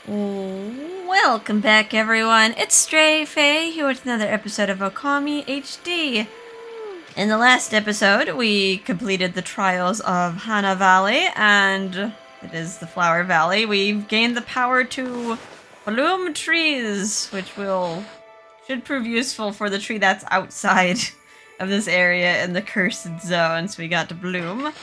Welcome back, everyone. It's Stray Faye here with another episode of Okami HD. In the last episode, we completed the trials of Hana Valley, and it is the Flower Valley. We've gained the power to bloom trees, which should prove useful for the tree that's outside of this area in the cursed zone. So we got to bloom.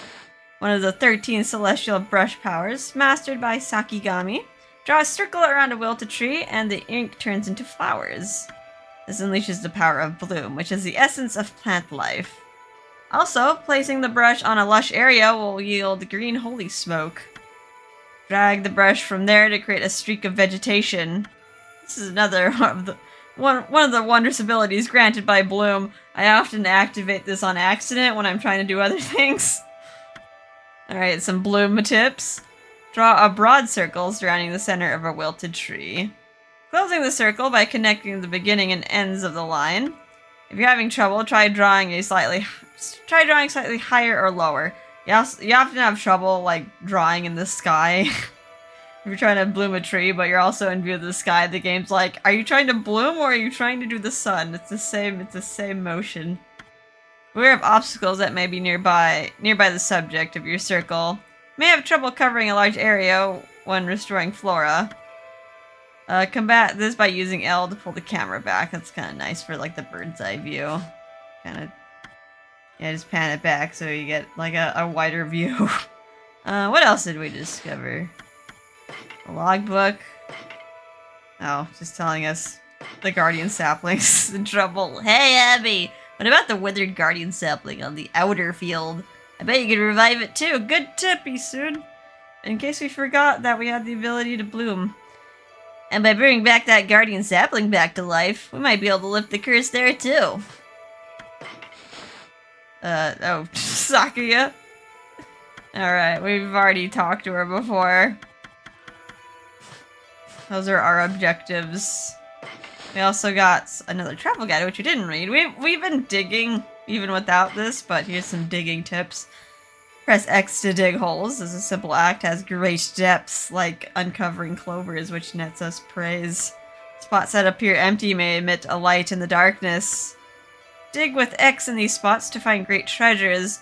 One of the 13 celestial brush powers, mastered by Sakigami. Draw a circle around a wilted tree, and the ink turns into flowers. This unleashes the power of bloom, which is the essence of plant life. Also, placing the brush on a lush area will yield green holy smoke. Drag the brush from there to create a streak of vegetation. This is another one of the wondrous abilities granted by Bloom. I often activate this on accident when I'm trying to do other things. Alright, some Bloom tips. Draw a broad circle surrounding the center of a wilted tree. Closing the circle by connecting the beginning and ends of the line. If you're having trouble, try drawing slightly higher or lower. You often have trouble like drawing in the sky. If you're trying to bloom a tree, but you're also in view of the sky, the game's like, are you trying to bloom or are you trying to do the sun? It's the same motion. Beware of obstacles that may be nearby the subject of your circle. You may have trouble covering a large area when restoring flora. Combat this by using L to pull the camera back. That's kind of nice for like the bird's eye view. Just pan it back so you get like a wider view. What else did we discover? A logbook. Oh, just telling us the guardian sapling's in trouble. Hey, Abby! What about the withered guardian sapling on the outer field? I bet you could revive it too. Good tip, Isun. In case we forgot that we had the ability to bloom. And by bringing back that guardian sapling back to life, we might be able to lift the curse there too. Oh, Sakuya. Alright, we've already talked to her before. Those are our objectives. We also got another travel guide, which we didn't read. We've been digging, even without this, but here's some digging tips. Press X to dig holes. This is a simple act, has great depths, like uncovering clovers, which nets us praise. Spots that appear empty may emit a light in the darkness. Dig with X in these spots to find great treasures.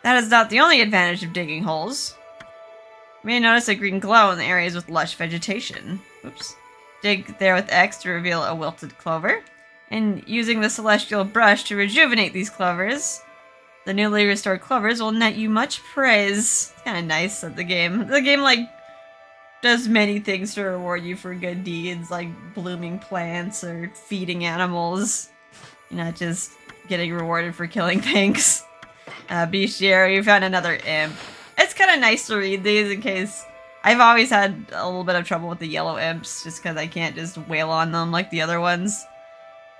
That is not the only advantage of digging holes. You may notice a green glow in the areas with lush vegetation. Oops. Dig there with X to reveal a wilted clover. And using the celestial brush to rejuvenate these clovers. The newly restored clovers will net you much praise. It's kind of nice that the game like does many things to reward you for good deeds, like blooming plants or feeding animals. You're not just getting rewarded for killing things. Bestiary, you found another imp. It's kind of nice to read these in case. I've always had a little bit of trouble with the yellow imps, just because I can't just wail on them like the other ones.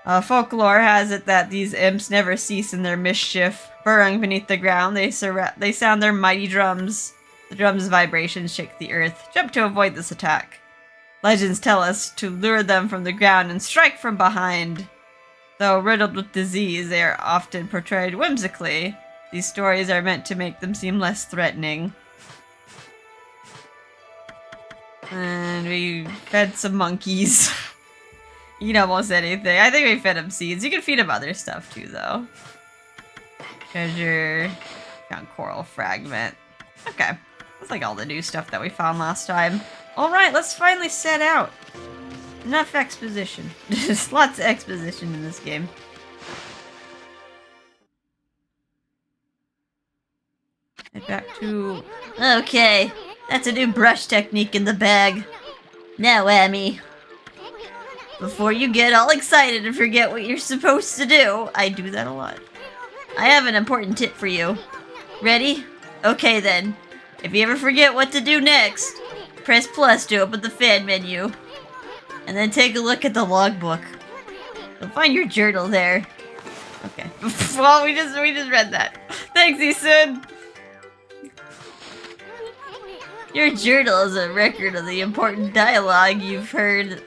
Folklore has it that these imps never cease in their mischief. Burrowing beneath the ground, they sound their mighty drums. The drums' vibrations shake the earth. Jump to avoid this attack. Legends tell us to lure them from the ground and strike from behind. Though riddled with disease, they are often portrayed whimsically. These stories are meant to make them seem less threatening. And we fed some monkeys. Eat almost anything. I think we fed them seeds. You can feed them other stuff too, though. Treasure. Found coral fragment. Okay. That's like all the new stuff that we found last time. Alright, let's finally set out. Enough exposition. There's lots of exposition in this game. Head back to... Okay. That's a new brush technique in the bag. Now, Amy. Before you get all excited and forget what you're supposed to do, I do that a lot. I have an important tip for you. Ready? Okay then. If you ever forget what to do next, press plus to open the fan menu. And then take a look at the logbook. You'll find your journal there. Okay. Well, we just read that. Thanks, Isun. Your journal is a record of the important dialogue you've heard.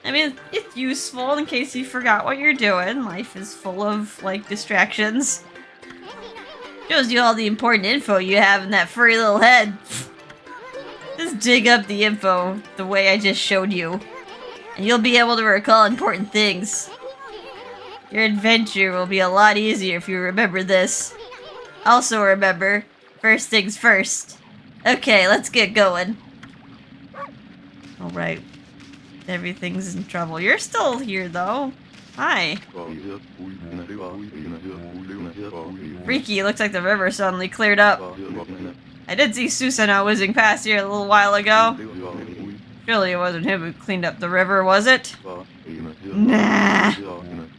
I mean, it's useful in case you forgot what you're doing. Life is full of, like, distractions. Shows you all the important info you have in that furry little head. This Just dig up the info the way I just showed you, and you'll be able to recall important things. Your adventure will be a lot easier if you remember this. Also remember, first things first. Okay, let's get going. Alright. Everything's in trouble. You're still here, though. Hi. Freaky, looks like the river suddenly cleared up. I did see Susanoo whizzing past here a little while ago. Surely it wasn't him who cleaned up the river, was it? Nah.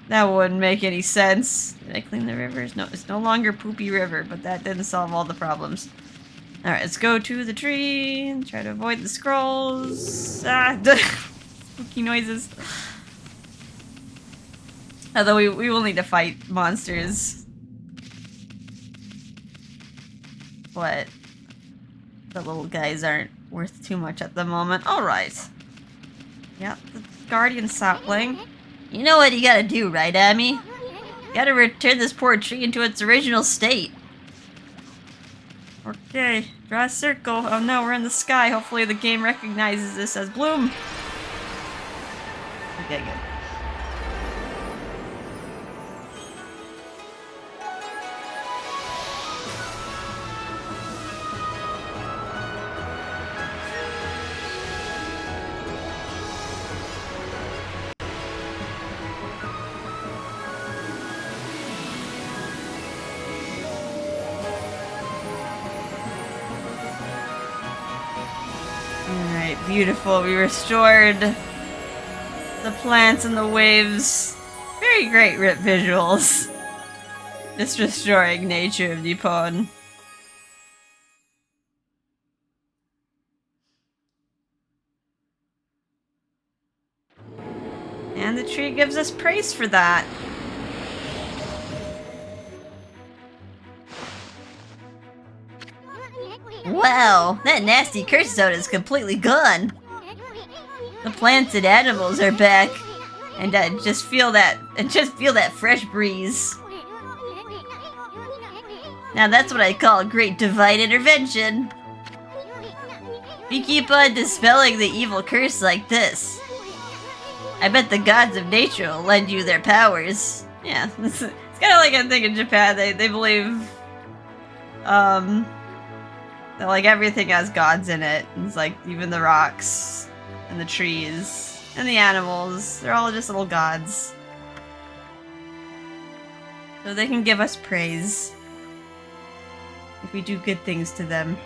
That wouldn't make any sense. Did I clean the river? No, it's no longer Poopy River, but that didn't solve all the problems. Alright, let's go to the tree and try to avoid the scrolls. Ah, spooky noises. Although we will need to fight monsters. But the little guys aren't worth too much at the moment. Alright. Yep, the guardian sapling. You know what you gotta do, right, Amy? You gotta return this poor tree into its original state. Okay, draw a circle. Oh no, we're in the sky. Hopefully the game recognizes this as bloom. Okay, good. Alright, beautiful. We restored the plants and the waves. Very great rip visuals. Just restoring nature of Nippon. And the tree gives us praise for that. Wow, that nasty curse zone is completely gone. The plants and animals are back, and I just feel that fresh breeze. Now that's what I call a great divine intervention. If you keep on dispelling the evil curse like this, I bet the gods of nature will lend you their powers. Yeah, it's kind of like I think in Japan they believe that like everything has gods in it. It's like even the rocks and the trees and the animals, they're all just little gods. So they can give us praise if we do good things to them.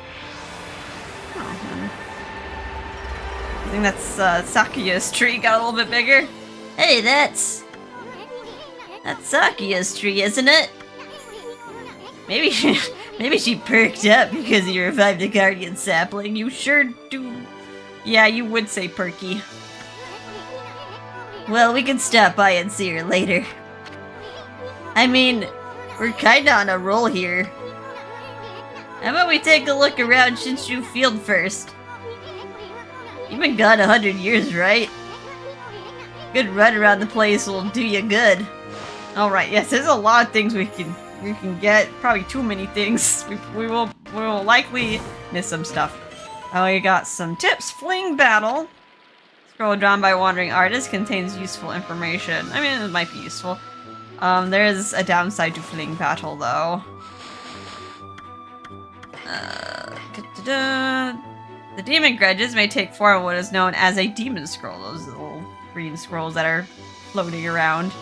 Oh, I think that's Sakuya's tree got a little bit bigger. Hey, that's Sakuya's tree, isn't it? Maybe she perked up because you revived a guardian sapling. You sure do. Yeah, you would say perky. Well, we can stop by and see her later. I mean, we're kinda on a roll here. How about we take a look around Shinshu Field first? You've been gone 100 years, right? Good run around the place will do you good. Alright, yes, there's a lot of things we can get. Probably too many things. We will likely miss some stuff. Oh, we got some tips. Fling battle. Scroll drawn by wandering artist contains useful information. I mean, it might be useful. There is a downside to fling battle, though. The demon grudges may take form of what is known as a demon scroll. Those little green scrolls that are floating around.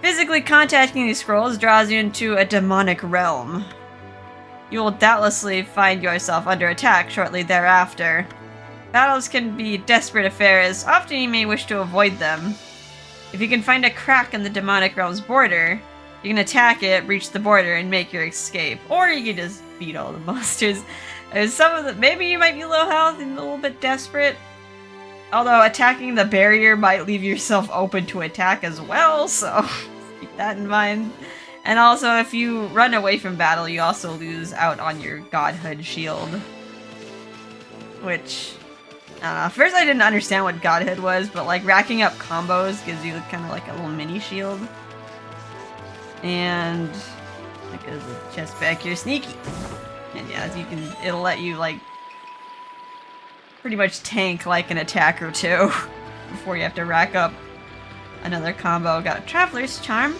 Physically contacting these scrolls draws you into a demonic realm. You will doubtlessly find yourself under attack shortly thereafter. Battles can be desperate affairs. Often you may wish to avoid them. If you can find a crack in the demonic realm's border, you can attack it, reach the border, and make your escape. Or you can just beat all the monsters. Maybe you might be low health and a little bit desperate. Although attacking the barrier might leave yourself open to attack as well, so keep that in mind. And also, if you run away from battle, you also lose out on your godhood shield. Which, I don't know. At first I didn't understand what godhood was, but like racking up combos gives you kind of like a little mini shield. And because the chest back, you're sneaky. And yeah, as you can, it'll let you like pretty much tank like an attack or two before you have to rack up another combo. Got a Traveler's Charm.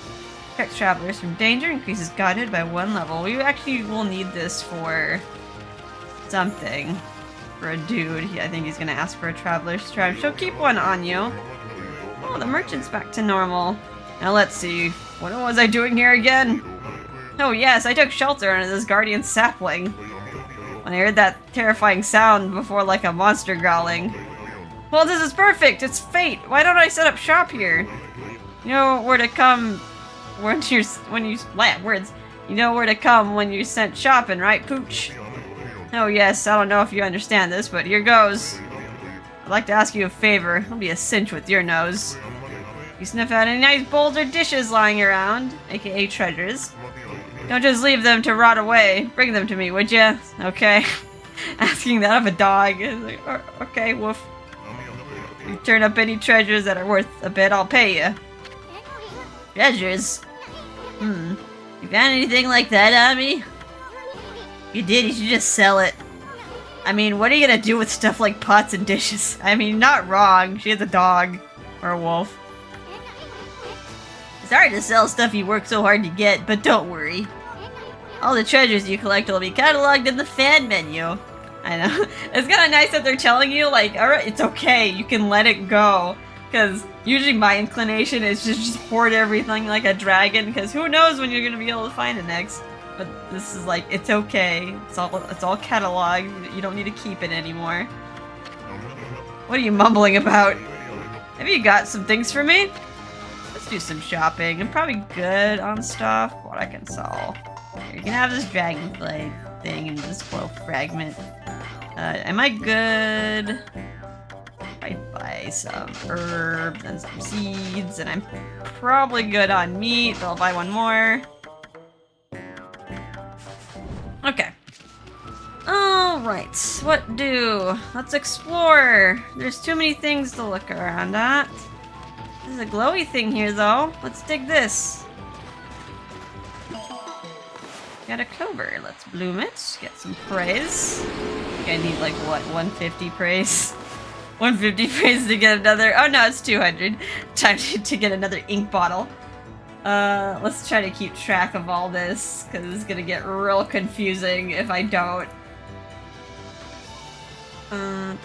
Protects travelers from danger, increases godhood by 1 level. We actually will need this for something. For a dude. I think he's gonna ask for a Traveler's Charm. So keep one on you. Oh, the merchant's back to normal. Now let's see. What was I doing here again? Oh yes, I took shelter under this guardian sapling. When I heard that terrifying sound before like a monster growling. Well, this is perfect! It's fate! Why don't I set up shop here? You know where to come when you know where to come when you're sent shopping, right, Pooch? Oh yes, I don't know if you understand this, but here goes. I'd like to ask you a favor. It'll be a cinch with your nose. You sniff out any nice bowls or dishes lying around, aka treasures. Don't just leave them to rot away. Bring them to me, would ya? Okay. Asking that of a dog. Like, oh, okay, woof. You turn up any treasures that are worth a bit, I'll pay you. Treasures? You found anything like that on me? If you did, you should just sell it. I mean, what are you gonna do with stuff like pots and dishes? I mean, not wrong. She has a dog. Or a wolf. It's hard to sell stuff you work so hard to get, but don't worry. All the treasures you collect will be cataloged in the fan menu. I know. It's kind of nice that they're telling you, like, alright, it's okay, you can let it go. Because usually my inclination is just hoard everything like a dragon, because who knows when you're going to be able to find it next. But this is like, it's okay. It's all cataloged. You don't need to keep it anymore. What are you mumbling about? Have you got some things for me? Let's do some shopping. I'm probably good on stuff. What I can sell. Here, you can have this dragonfly thing and this coil fragment. Am I good? I'd buy some herbs and some seeds, and I'm probably good on meat, but I'll buy one more. Okay. Alright, what do? Let's explore. There's too many things to look around at. There's a glowy thing here, though. Let's dig this. Got a clover. Let's bloom it. Get some praise. I think I need, like, what, 150 praise? 150 praise to get another... Oh, no, it's 200. Time to get another ink bottle. Let's try to keep track of all this, because it's gonna get real confusing if I don't. Alright,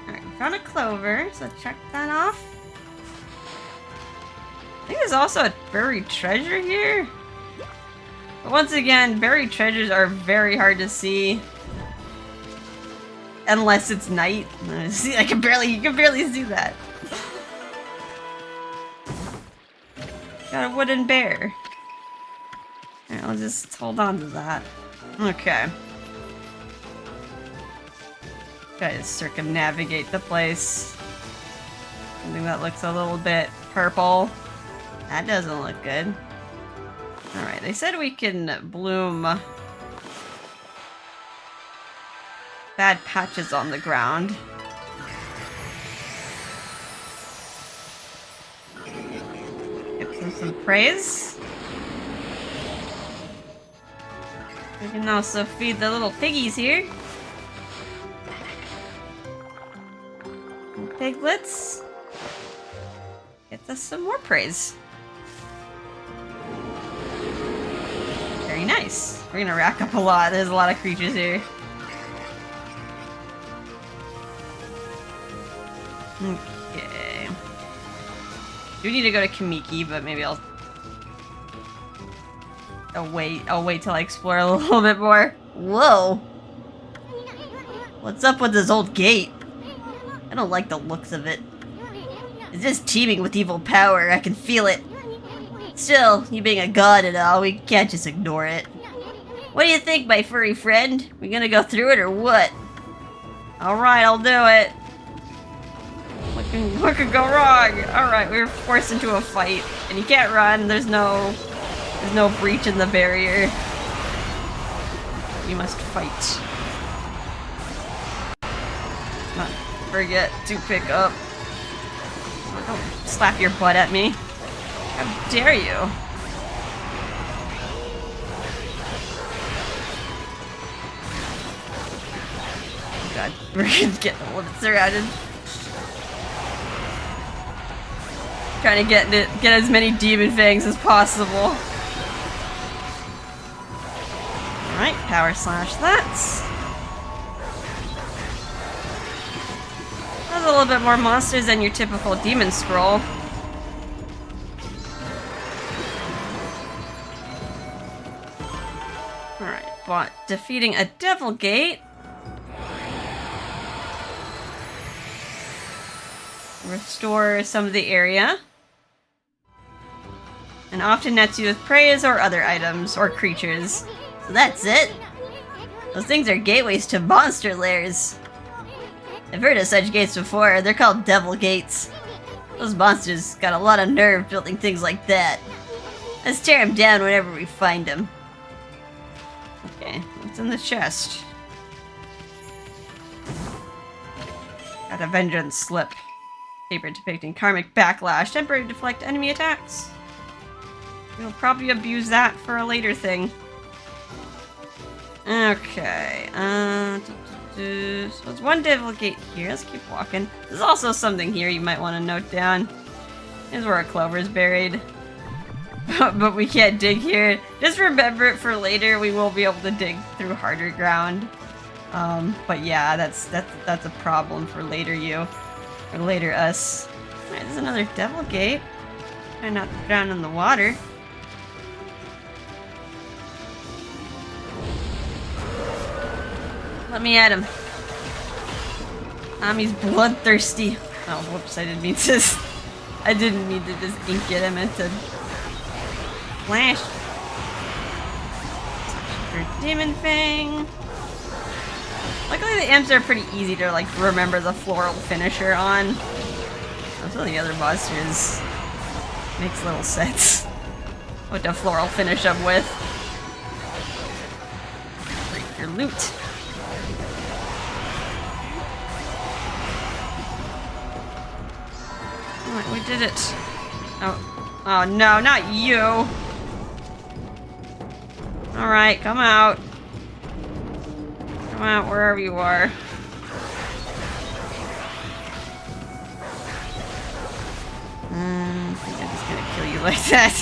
we found a clover, so check that off. I think there's also a buried treasure here. But once again, buried treasures are very hard to see. Unless it's night. See, you can barely see that. Got a wooden bear. Alright, I'll just hold on to that. Okay. Gotta circumnavigate the place. Something that looks a little bit purple. That doesn't look good. Alright, they said we can bloom bad patches on the ground. Give them some praise. We can also feed the little piggies here. Piglets. Get us some more praise. Very nice. We're gonna rack up a lot. There's a lot of creatures here. Okay. Do need to go to Kamiki, but maybe I'll wait till I explore a little bit more. Whoa! What's up with this old gate? I don't like the looks of it. It's just teeming with evil power, I can feel it. Still, you being a god and all, we can't just ignore it. What do you think, my furry friend? We gonna go through it or what? Alright, I'll do it. What could go wrong? Alright, we were forced into a fight. And you can't run, there's no breach in the barrier. You must fight. Not forget to pick up. Don't slap your butt at me. How dare you? God, we're getting a little bit surrounded. Trying to get as many demon fangs as possible. Alright, power slash that. That's a little bit more monsters than your typical demon scroll. Alright, but defeating a devil gate restore some of the area. And often nets you with praise or other items or creatures. So that's it. Those things are gateways to monster lairs. I've heard of such gates before. They're called devil gates. Those monsters got a lot of nerve building things like that. Let's tear them down whenever we find them. Okay, what's in the chest? Got a vengeance slip. Paper depicting karmic backlash. Temporary to deflect enemy attacks. We'll probably abuse that for a later thing. Okay, so it's one devil gate here. Let's keep walking. There's also something here you might want to note down. Here's where a clover is buried. But we can't dig here. Just remember it for later. We will be able to dig through harder ground. But yeah, that's a problem for later you. Or later us. Alright, there's another devil gate. Try not to drown in the water. Let me at him. He's bloodthirsty. Oh, whoops, I didn't mean to just ink it. I meant to flash. For demon fang. Luckily the imps are pretty easy to like remember the floral finisher on. Some of the other monsters makes little sense what to floral finish them with. Break your loot. Alright, we did it. Oh no, not you! Alright, come out. Come out wherever you are. I think I'm just gonna kill you like that.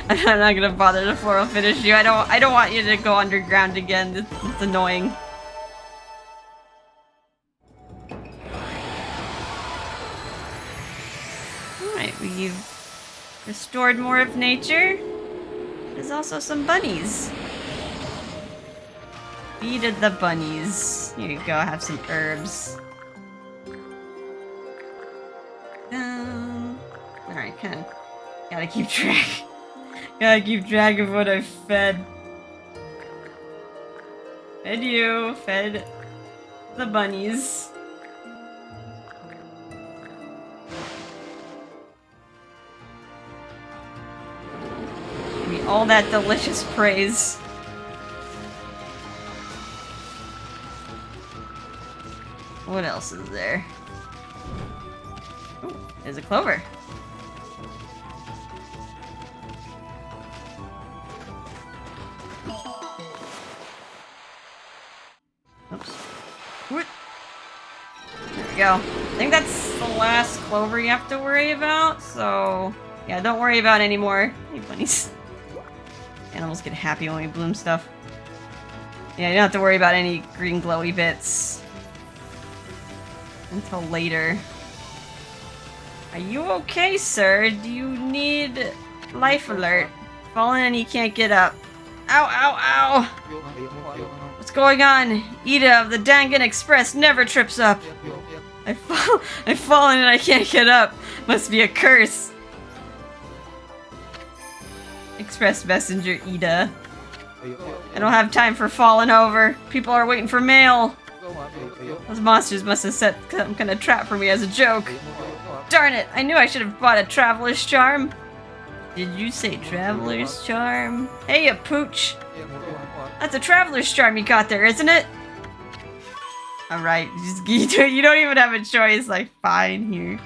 I'm not gonna bother to floral finish you. I don't want you to go underground again. It's annoying. Alright, we've restored more of nature. There's also some bunnies. Feeded the bunnies. Here you go, have some herbs. Alright, kinda gotta keep track. Gotta keep track of what I've fed. Fed you, fed the bunnies. Give me all that delicious praise. What else is there? Oh, there's a clover. Oops. What? There we go. I think that's the last clover you have to worry about, so yeah, don't worry about any more. Hey, bunnies. Animals get happy when we bloom stuff. Yeah, you don't have to worry about any green glowy bits. Until later. Are you okay, sir? Do you need life alert? Fallen and you can't get up. Ow, ow, ow! What's going on? Ida of the Dangan Express never trips up. I've fallen and I can't get up. Must be a curse. Express messenger Ida. I don't have time for falling over. People are waiting for mail. Those monsters must have set some kind of trap for me as a joke. Darn it! I knew I should have bought a traveler's charm. Did you say traveler's charm? Hey, you pooch! That's a traveler's charm you got there, isn't it? Alright, you don't even have a choice. Like, fine, here.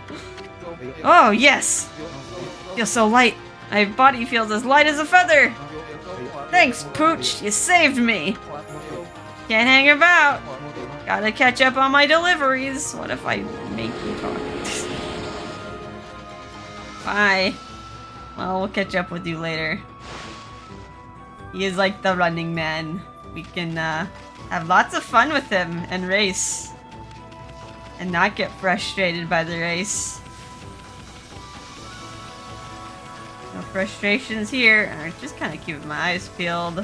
Oh, yes! Feels so light. My body feels as light as a feather. Thanks, pooch! You saved me! Can't hang about! Gotta catch up on my deliveries. What if I make you talk? Bye. Well, we'll catch up with you later. He is like the running man. We can have lots of fun with him and race. And not get frustrated by the race. No frustrations here. I'm just kind of keeping my eyes peeled.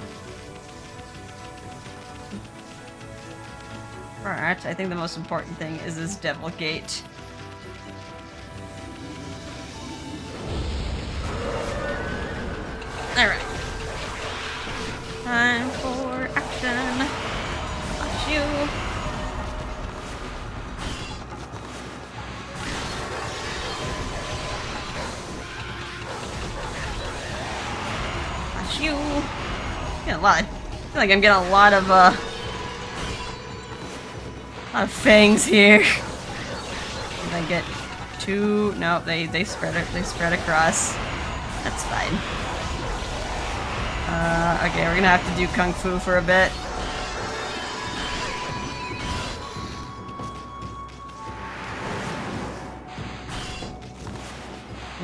Alright, I think the most important thing is this devil gate. Alright. Time for action. Watch you. Watch you. Getting a lot. I feel like I'm getting a lot of fangs here. Did I get two? No, they spread it. They spread across. That's fine. Okay, we're gonna have to do kung fu for a bit.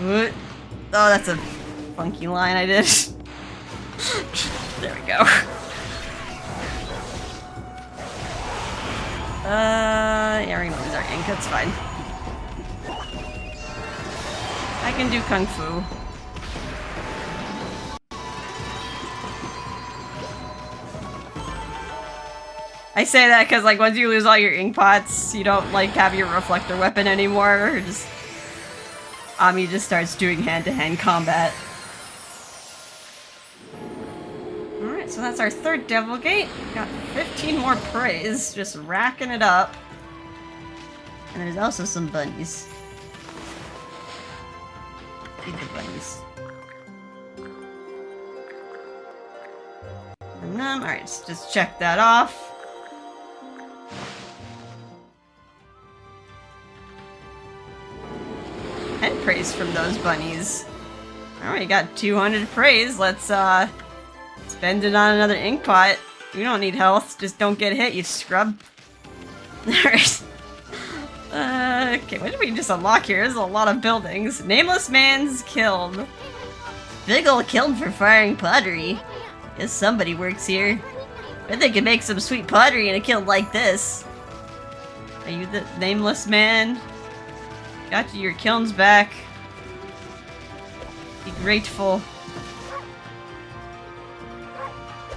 What? Oh, that's a funky line I did. There we go. Yeah, we're gonna lose our ink, that's fine. I can do kung fu. I say that because, like, once you lose all your ink pots, you don't, like, have your reflector weapon anymore. Ami just starts doing hand-to-hand combat. Alright, so that's our third devil gate. Got 15 more praise, just racking it up. And there's also some bunnies. Feed the bunnies. Alright, just check that off. And praise from those bunnies. Alright, got 200 praise. Let's spend it on another ink pot. You don't need health, just don't get hit, you scrub. Alright. Okay, what did we just unlock here? There's a lot of buildings. Nameless man's killed. Big ol' killed for firing pottery. Guess somebody works here. Bet they can make some sweet pottery in a kiln like this. Are you the nameless man? Got you your kilns back. Be grateful.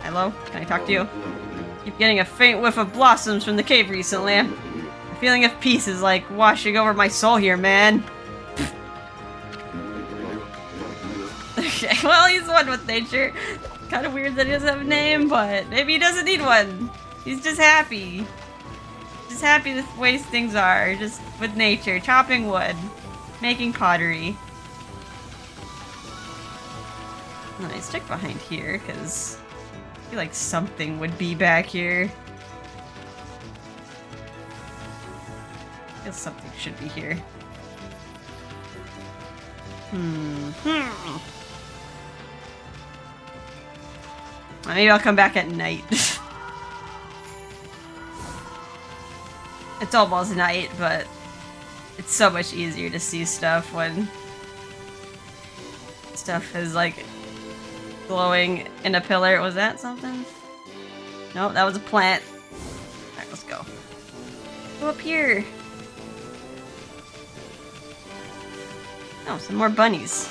Hello? Can I talk to you? Keep getting a faint whiff of blossoms from the cave recently. The feeling of peace is like washing over my soul here, man. Okay, well, he's one with nature. Kind of weird that he doesn't have a name, but maybe he doesn't need one. He's just happy. Just happy with the way things are, just with nature, chopping wood, making pottery. And I stick behind here, because I feel like something would be back here. I guess something should be here. Maybe I'll come back at night. It's almost night, but it's so much easier to see stuff when stuff is like glowing in a pillar. Was that something? Nope, that was a plant. Alright, let's go. Go up here. Oh, some more bunnies.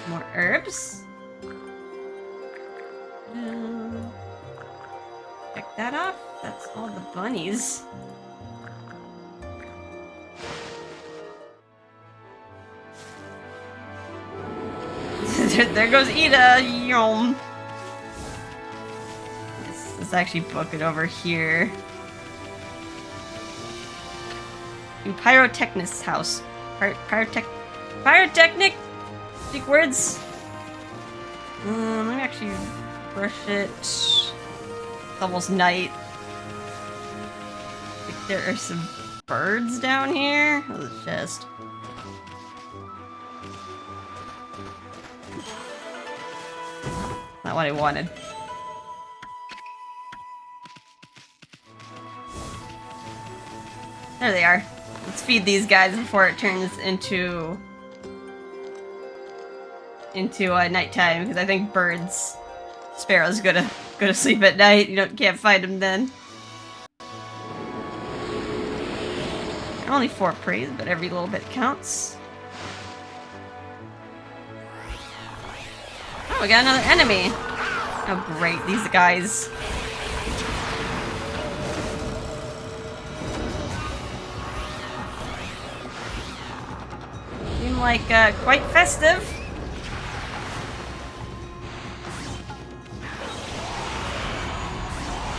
More herbs. Check that off. That's all the bunnies. There goes Ida! Yum! Let's actually book it over here. In Pyrotechnist's house. Pyrotechnic? Speak words? Let me actually brush it. It's almost night. There are some birds down here. Oh, the chest. Not what I wanted. There they are. Let's feed these guys before it turns into nighttime, because I think sparrows go to sleep at night. You can't find them then. Only 4 praise, but every little bit counts. Oh, we got another enemy. Oh, great, these guys. Seem like quite festive.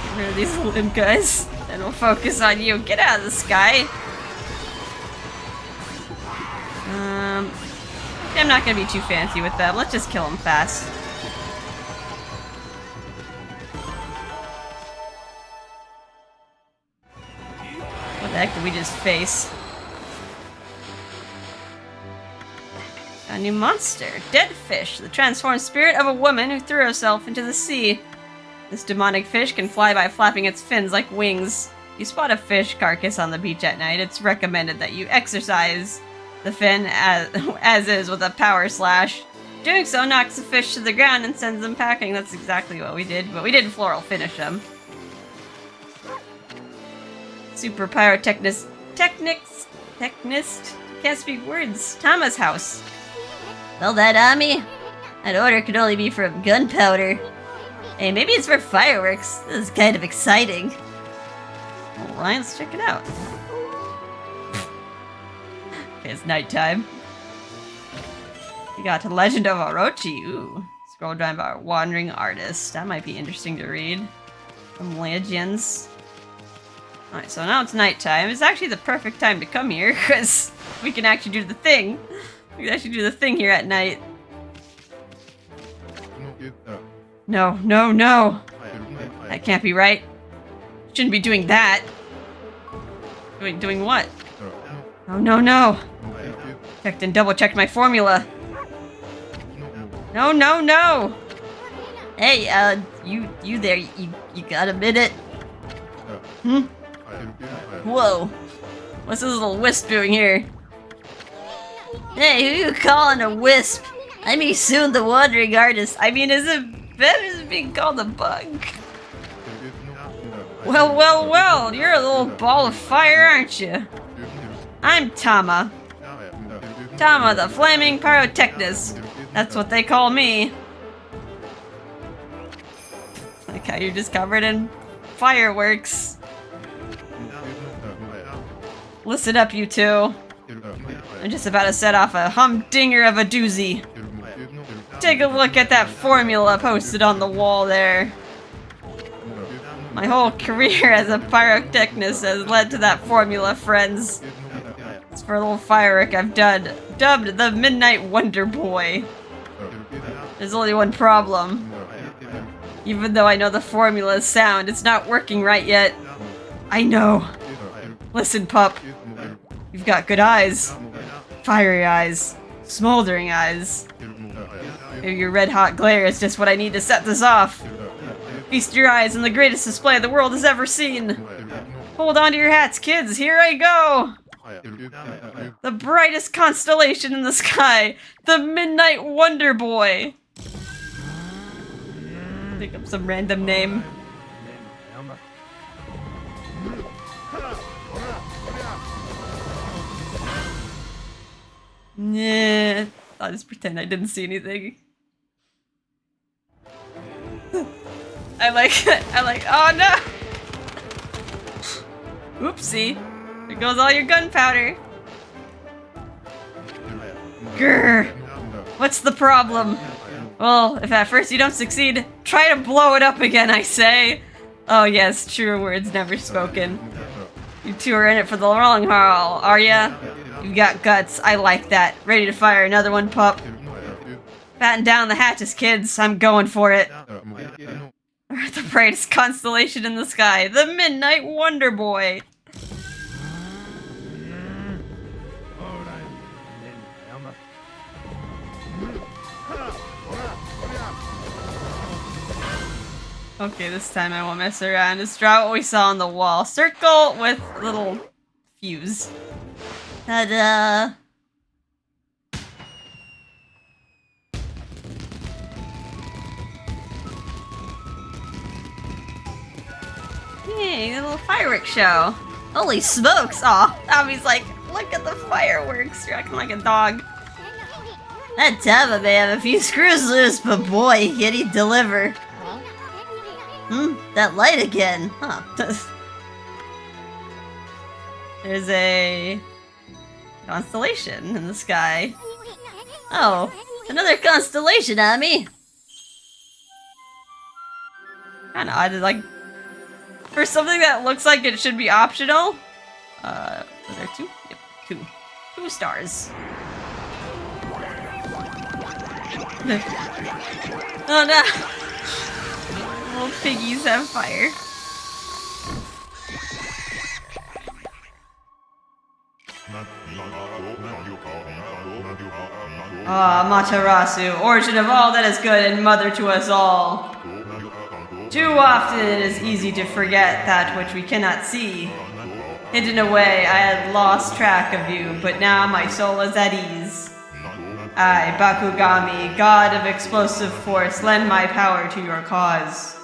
Get rid of these little guys, and we'll focus on you. Get out of the sky. I'm not gonna be too fancy with that. Let's just kill him fast. What the heck did we just face? A new monster. Dead fish. The transformed spirit of a woman who threw herself into the sea. This demonic fish can fly by flapping its fins like wings. If you spot a fish carcass on the beach at night, it's recommended that you exercise the fin as is with a power slash. Doing so knocks the fish to the ground and sends them packing. That's exactly what we did, but we didn't floral finish them. Super pyrotechnist. Can't speak words. Tama's house. Well, that Ami? That order could only be from gunpowder. Hey, maybe it's for fireworks. This is kind of exciting. Alright, let's check it out. Okay, it's nighttime. We got The Legend of Orochi. Ooh. Scroll down by a wandering artist. That might be interesting to read. Some legends. Alright, so now it's nighttime. It's actually the perfect time to come here, because we can actually do the thing. We can actually do the thing here at night. No, no, no! That can't be right. Shouldn't be doing that. Doing what? Oh, no, no! Checked and double-checked my formula. No, no, no! Hey, you there, you got a minute? Hmm? Whoa. What's this little wisp doing here? Hey, who you calling a wisp? I mean, soon the wandering artist. I mean, is it better than being called a bug? Well, well, well, you're a little ball of fire, aren't you? I'm Tama. Tama, the flaming pyrotechnist. That's what they call me. Like how you're just covered in fireworks. Listen up, you two. I'm just about to set off a humdinger of a doozy. Take a look at that formula posted on the wall there. My whole career as a pyrotechnist has led to that formula, friends. It's for a little firework I've dubbed the Midnight Wonder Boy. There's only one problem. Even though I know the formula is sound, it's not working right yet. I know. Listen, pup. You've got good eyes. Fiery eyes. Smoldering eyes. Maybe your red-hot glare is just what I need to set this off. Feast your eyes on the greatest display the world has ever seen. Hold on to your hats, kids. Here I go. The brightest constellation in the sky. The Midnight Wonder Boy. Think of some random name. Nah, I'll just pretend I didn't see anything. I like, oh no! Oopsie. There goes all your gunpowder. Grr. What's the problem? Well, if at first you don't succeed, try to blow it up again, I say. Oh yes, truer words never spoken. You two are in it for the long haul, are ya? You got guts, I like that. Ready to fire another one, pup? Batten down the hatches, kids. I'm going for it. The brightest constellation in the sky. The Midnight Wonder Boy. Okay, this time I won't mess around. Just draw what we saw on the wall. Circle with little fuse. Ta-da! Yay, a little fireworks show. Holy smokes! Aw, Abby's like, look at the fireworks. You're acting like a dog. That Tama may have a few screws loose, but boy, can he deliver. That light again. Huh. There's a constellation in the sky. Oh, another constellation, Ami. Kinda odd, like, for something that looks like it should be optional. Was there two? Yep, two. 2 stars. Oh no! Little piggies have fire. Ah, Matarasu, origin of all that is good and mother to us all. Too often it is easy to forget that which we cannot see. Hidden away, I had lost track of you, but now my soul is at ease. I, Bakugami, god of explosive force, lend my power to your cause.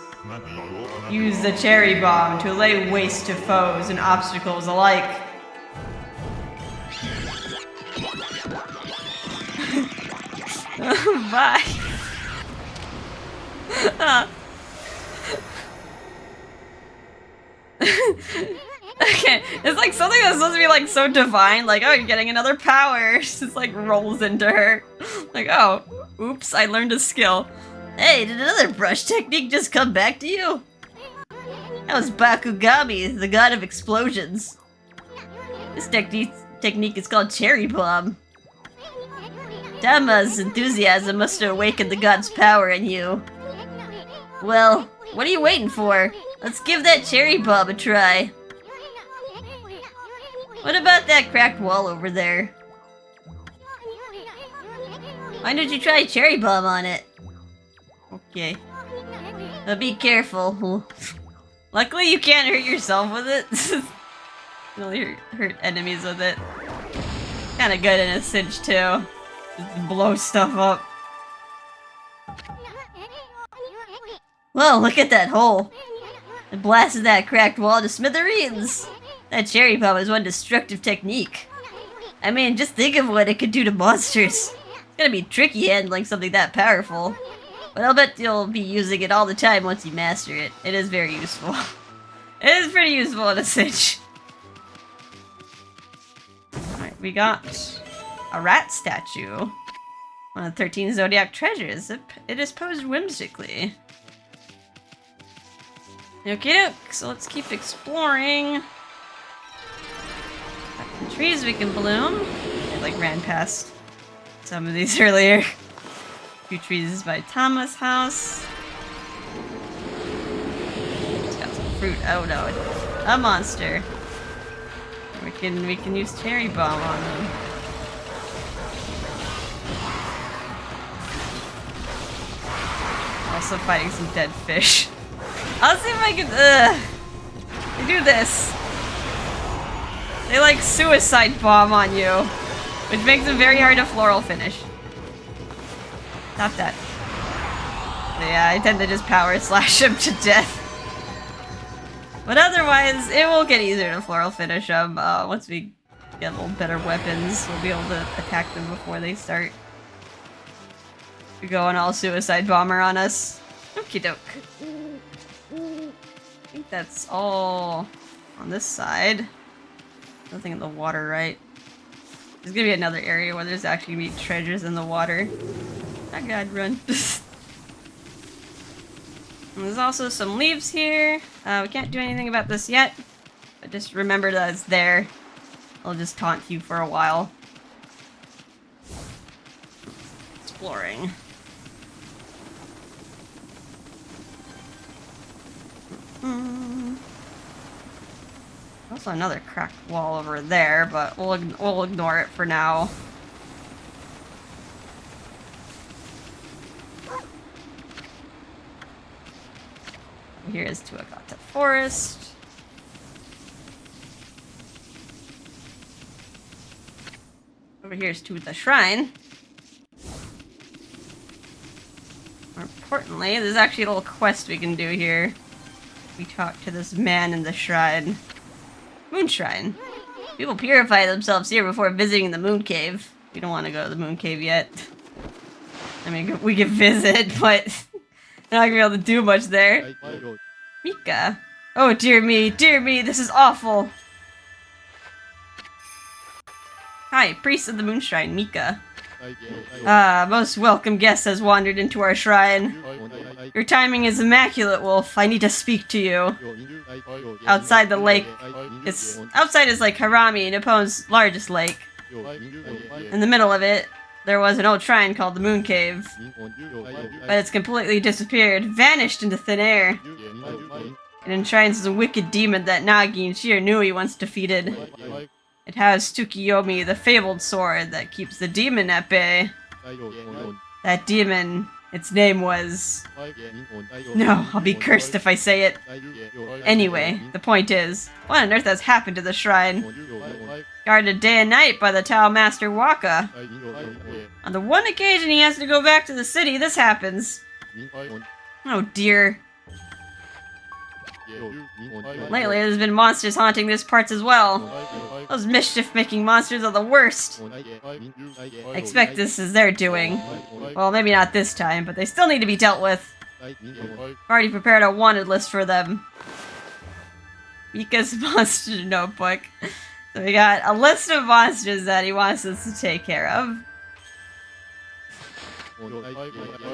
Use the cherry bomb to lay waste to foes and obstacles alike. Bye. Okay, it's like something that's supposed to be like so divine, like, oh, you're getting another power. She just like rolls into her. Like, oh, oops, I learned a skill. Hey, did another brush technique just come back to you? That was Bakugami, the god of explosions. This technique is called Cherry Bomb. Tama's enthusiasm must have awakened the god's power in you. Well, what are you waiting for? Let's give that cherry bomb a try. What about that cracked wall over there? Why don't you try cherry bomb on it? Okay. But be careful. Luckily you can't hurt yourself with it. You only hurt enemies with it. Kinda good in a cinch too. Just blow stuff up. Whoa, look at that hole. It blasted that cracked wall to smithereens. That cherry bomb is one destructive technique. I mean, just think of what it could do to monsters. It's gonna be tricky handling something that powerful. But I'll bet you'll be using it all the time once you master it. It is very useful. It is pretty useful in a cinch. Alright, we got a rat statue. One of the 13 Zodiac treasures. It is posed whimsically. Okie doke, so let's keep exploring. Got some trees we can bloom. I like ran past some of these earlier. A few trees by Tama's house. It's got some fruit. Oh no, it's a monster. We can use cherry bomb on them. Also fighting some dead fish. I'll see if I can, they do this. They like suicide bomb on you, which makes them very hard to floral finish. Stop that. But yeah, I tend to just power slash them to death. But otherwise, it will get easier to floral finish them. Once we get a little better weapons, we'll be able to attack them before they start going all suicide bomber on us. Okie doke. I think that's all on this side. Nothing in the water, right? There's gonna be another area where there's actually gonna be treasures in the water. Oh god, run. And there's also some leaves here. We can't do anything about this yet, but just remember that it's there. I'll just taunt you for a while. Exploring. Also another cracked wall over there, but we'll ignore it for now. Here is Tuagata Forest. Over here is to the shrine. More importantly, there's actually a little quest we can do here. We talk to this man in the shrine. Moon Shrine. People purify themselves here before visiting the Moon Cave. We don't want to go to the Moon Cave yet. I mean, we can visit, but we're not gonna be able to do much there. Mika. Oh, dear me, this is awful. Hi, priest of the Moon Shrine, Mika. Ah, most welcome guest has wandered into our shrine. Your timing is immaculate, Wolf. I need to speak to you. Outside the lake, outside is like Harami, Nippon's largest lake. In the middle of it, there was an old shrine called the Moon Cave. But it's completely disappeared, vanished into thin air. It enshrines a wicked demon that Nagi and Shiranui once defeated. It has Tsukiyomi, the fabled sword that keeps the demon at bay. That demon, its name was... No, I'll be cursed if I say it. Anyway, the point is, what on earth has happened to the shrine? Guarded day and night by the Tao Master Waka. On the one occasion he has to go back to the city, this happens. Oh dear. Lately there's been monsters haunting these parts as well. Those mischief-making monsters are the worst. I expect this is their doing. Well, maybe not this time, but they still need to be dealt with. I've already prepared a wanted list for them. Mika's monster notebook. So we got a list of monsters that he wants us to take care of.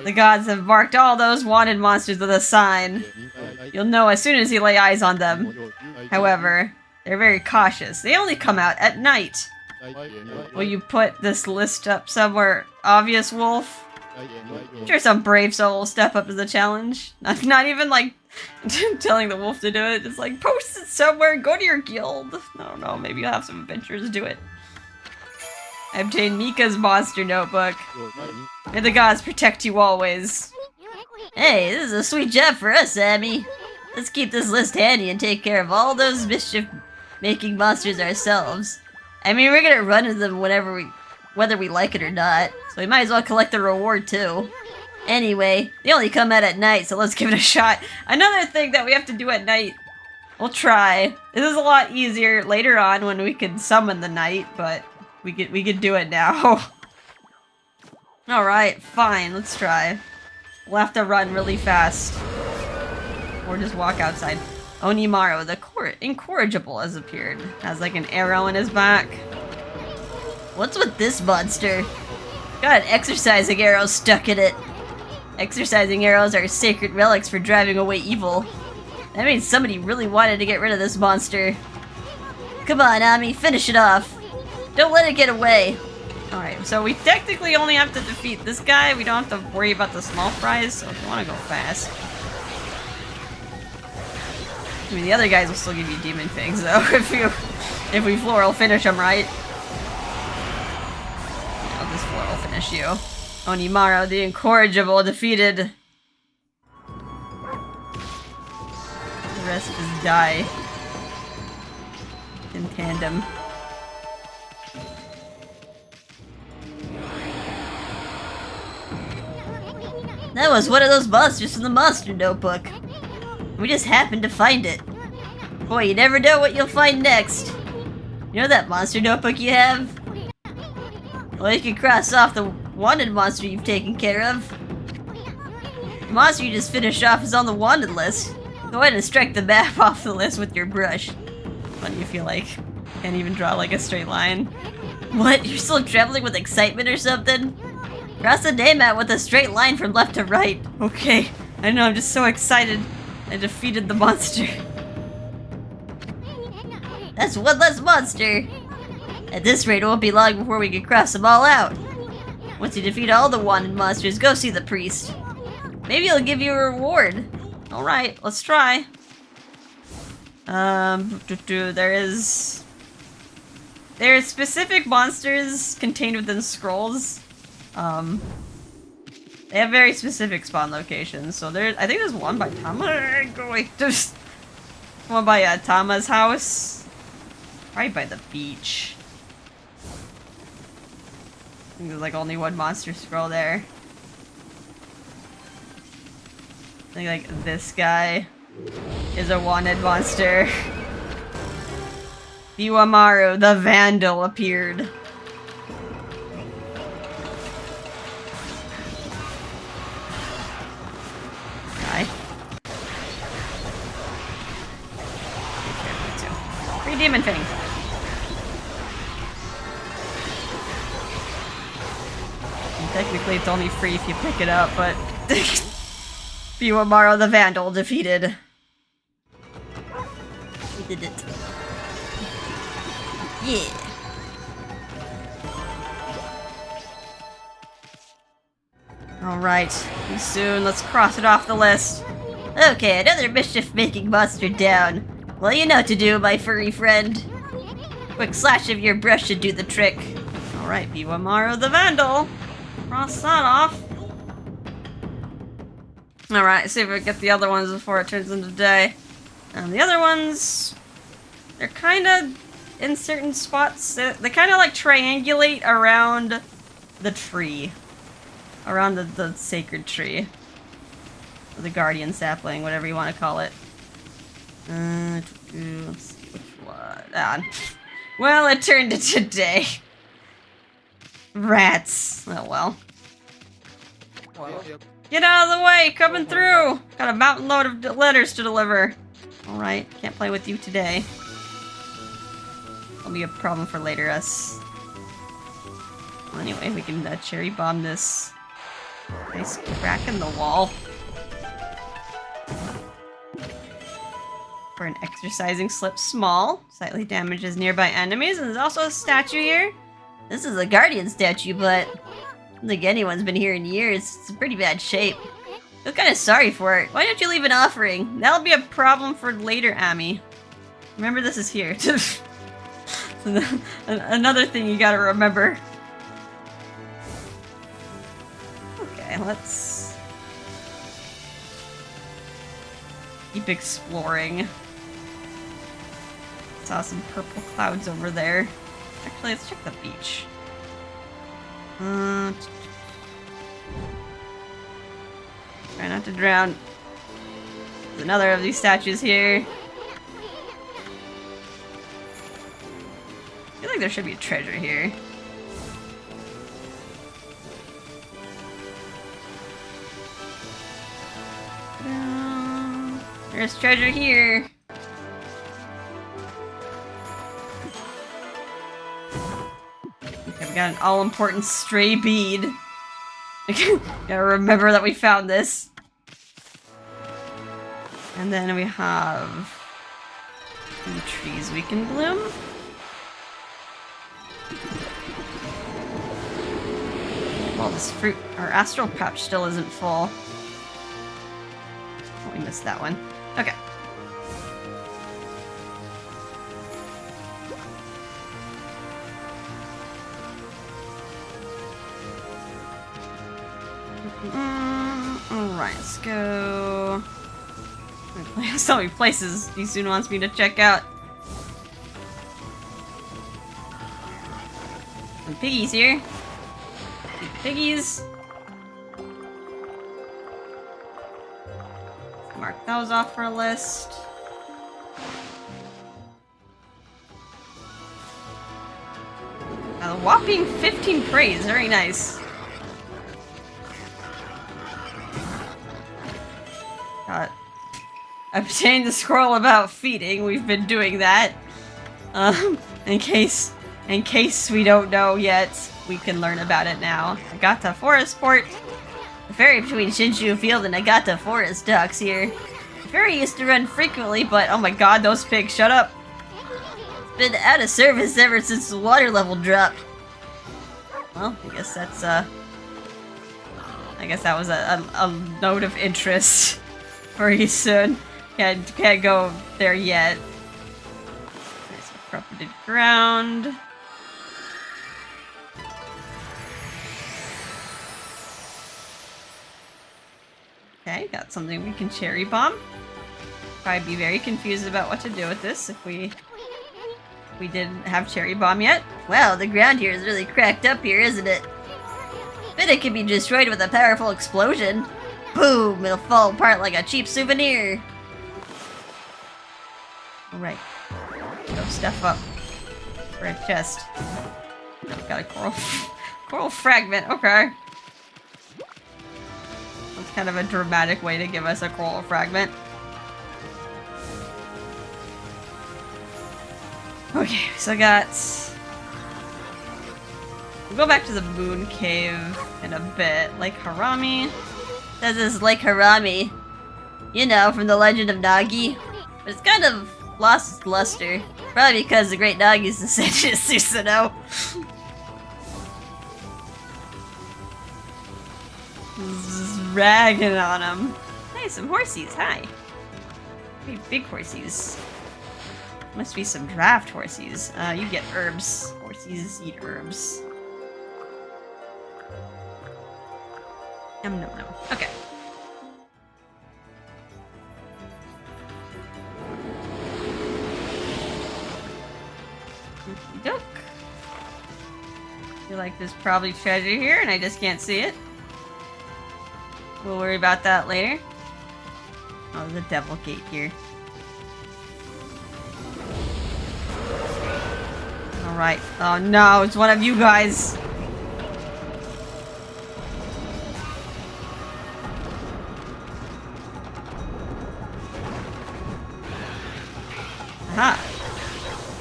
The gods have marked all those wanted monsters with a sign. You'll know as soon as you lay eyes on them. However, they're very cautious. They only come out at night. Will you put this list up somewhere obvious, Wolf? I'm sure some brave soul will step up to the challenge. Not even like telling the wolf to do it. Just like post it somewhere. Go to your guild. I don't know. Maybe you'll have some adventurers do it. I obtained Mika's monster notebook. May the gods protect you always. Hey, this is a sweet job for us, Sammy. Let's keep this list handy and take care of all those mischief-making monsters ourselves. I mean, we're gonna run into them whether we like it or not, so we might as well collect the reward too. Anyway, they only come out at night, so let's give it a shot. Another thing that we have to do at night. We'll try. This is a lot easier later on when we can summon the night, but we could do it now. Alright, fine, let's try. We'll have to run really fast. Or just walk outside. Onimaru, the incorrigible, has appeared. Has like an arrow in his back. What's with this monster? Got an exercising arrow stuck in it. Exercising arrows are sacred relics for driving away evil. That means somebody really wanted to get rid of this monster. Come on, Ami, finish it off. Don't let it get away. Alright, so we technically only have to defeat this guy. We don't have to worry about the small fries, so if you want to go fast. I mean, the other guys will still give you demon things, though, if we floral finish them right. Oh, this floor will finish you. Onimaru, the incorrigible, defeated. The rest just die. In tandem. That was one of those monsters in the monster notebook. We just happened to find it. Boy, you never know what you'll find next. You know that monster notebook you have? Well, you can cross off the wanted monster you've taken care of. The monster you just finished off is on the wanted list. Go ahead and strike the map off the list with your brush. What do you feel like? Can't even draw like a straight line. What? You're still traveling with excitement or something? Cross the name out with a straight line from left to right. Okay. I know, I'm just so excited. I defeated the monster. That's one less monster. At this rate, it won't be long before we can cross them all out. Once you defeat all the wanted monsters, go see the priest. Maybe he'll give you a reward. Alright, let's try. There's specific monsters contained within scrolls. They have very specific spawn locations. So I think there's one by Tama. Go away. There's one by Tama's house. Right by the beach. I think there's like only one monster scroll there. I think like this guy is a wanted monster. Biwamaru, the Vandal, appeared. Die. Free demon thing. And technically it's only free if you pick it up, but Biwamaru the Vandal defeated. We did it. Yeah. Alright, soon, let's cross it off the list. Okay, another mischief-making monster down. Well, you know what to do, my furry friend. Quick slash of your brush should do the trick. Alright, Biwamaru the Vandal. Cross that off. Alright, see if we can get the other ones before it turns into day. And the other ones, they're kind of in certain spots. They kind of like triangulate around the tree. Around the sacred tree. Or the guardian sapling, whatever you want to call it. Let's see which one. Well, it turned into day. Rats. Oh well. Get out of the way! Coming through! Got a mountain load of letters to deliver. Alright, can't play with you today. That'll be a problem for later us. Well, anyway, we can cherry bomb this nice crack in the wall. For an exercising slip small. Slightly damages nearby enemies, and there's also a statue here. This is a guardian statue, but I don't think anyone's been here in years. It's in pretty bad shape. I feel kind of sorry for it. Why don't you leave an offering? That'll be a problem for later, Ami. Remember, this is here. Another thing you gotta remember. Okay, let's keep exploring. Saw some purple clouds over there. Actually, let's check the beach. Try not to drown. There's another of these statues here. I feel like there should be a treasure here. There's treasure here. I've got an all-important stray bead. Gotta remember that we found this. And then we have some trees we can bloom. Well, this fruit, our astral pouch still isn't full. Oh, we missed that one. Okay. Alright, let's go. So many places Isun wants me to check out. Some piggies here. Piggies. Mark those off for a list. A whopping 15 praise, very nice. Got obtained the scroll about feeding. We've been doing that. In case we don't know yet, we can learn about it now. Nagata Forest Port. The ferry between Shinshu Field and Nagata Forest docks here. The ferry used to run frequently, but oh my god, those pigs, shut up! It's been out of service ever since the water level dropped. Well, I guess that's, I guess that was a note of interest for you soon. Can't go there yet. There's a carpeted ground. Okay, got something we can cherry bomb. Probably be very confused about what to do with this if we didn't have cherry bomb yet. Wow, the ground here is really cracked up here, isn't it? Bet it can be destroyed with a powerful explosion. Boom! It'll fall apart like a cheap souvenir. Alright. Throw stuff up. For a chest. Got a coral. Coral fragment, okay. That's kind of a dramatic way to give us a coral fragment. Okay, so I got... We'll go back to the moon cave in a bit. Lake Harami. This is Lake Harami. You know, from the Legend of Nagi. But it's kind of lost its luster. Probably because the Great Nagi's descendant is Susanoo. Ragging on him. Hey, some horsies, hi. Pretty big horsies. Must be some draft horsies. You get herbs. Horsies eat herbs. Nom nom nom. Okay. Doke. Feel like there's probably treasure here and I just can't see it. We'll worry about that later. Oh, there's a devil gate here. Alright. Oh no, it's one of you guys. Aha.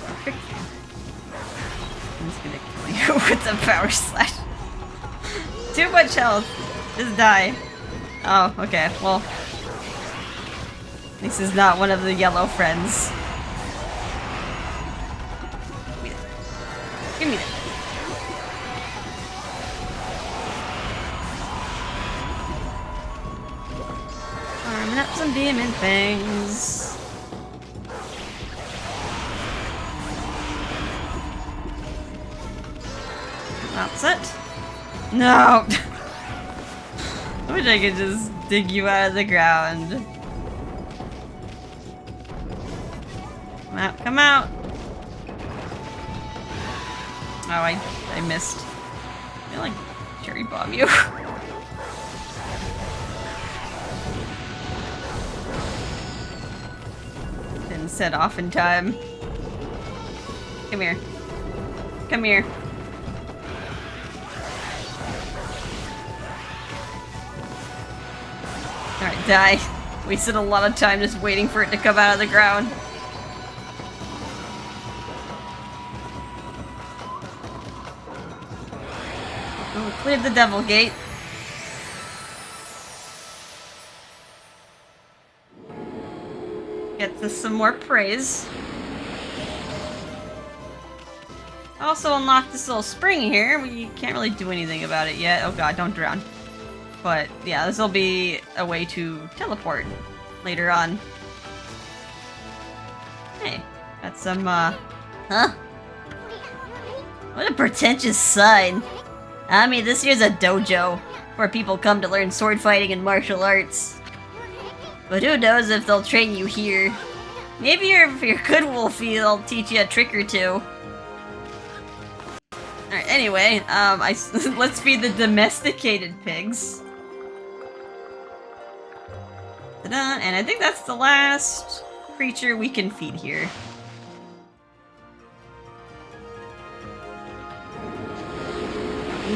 Perfect. I'm just gonna kill you with the power slash. Too much health. Just die. Oh, okay. Well, this is not one of the yellow friends. Give me that. Farming up some demon things. That's it. No! I wish I could just dig you out of the ground. Come out, come out! Oh, I missed. I like cherry bomb you. Didn't set off in time. Come here. Come here. Alright, die. Wasted a lot of time just waiting for it to come out of the ground. Oh, cleared the devil gate. Gets us some more praise. Also unlocked this little spring here. We can't really do anything about it yet. Oh god, don't drown. But yeah, this will be a way to teleport later on. Hey, got some, huh? What a pretentious sign. I mean, this here's a dojo, where people come to learn sword fighting and martial arts. But who knows if they'll train you here. Maybe if you're good wolfie, they'll teach you a trick or two. Alright, anyway, let's feed the domesticated pigs. Ta-da! And I think that's the last creature we can feed here.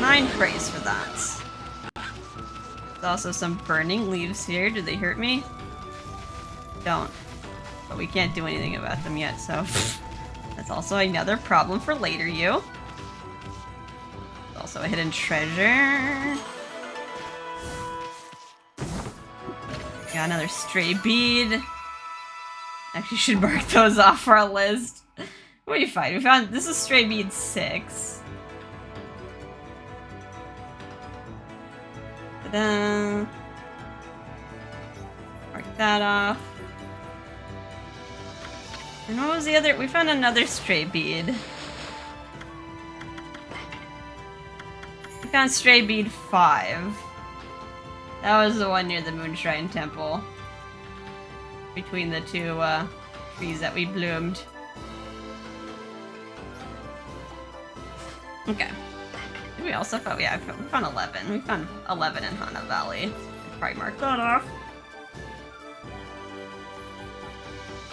Nine praise for that. There's also some burning leaves here. Do they hurt me? Don't. But we can't do anything about them yet, so... That's also another problem for later, you. There's also a hidden treasure. Got another stray bead. Actually, should mark those off for our list. What do you find? We found this is stray bead 6. Ta-da! Mark that off. And what was the other? We found another stray bead. We found stray bead 5. That was the one near the Moonshine Temple. Between the two trees that we bloomed. Okay. We also found, yeah, we found 11. We found 11 in Hana Valley. Probably mark that off.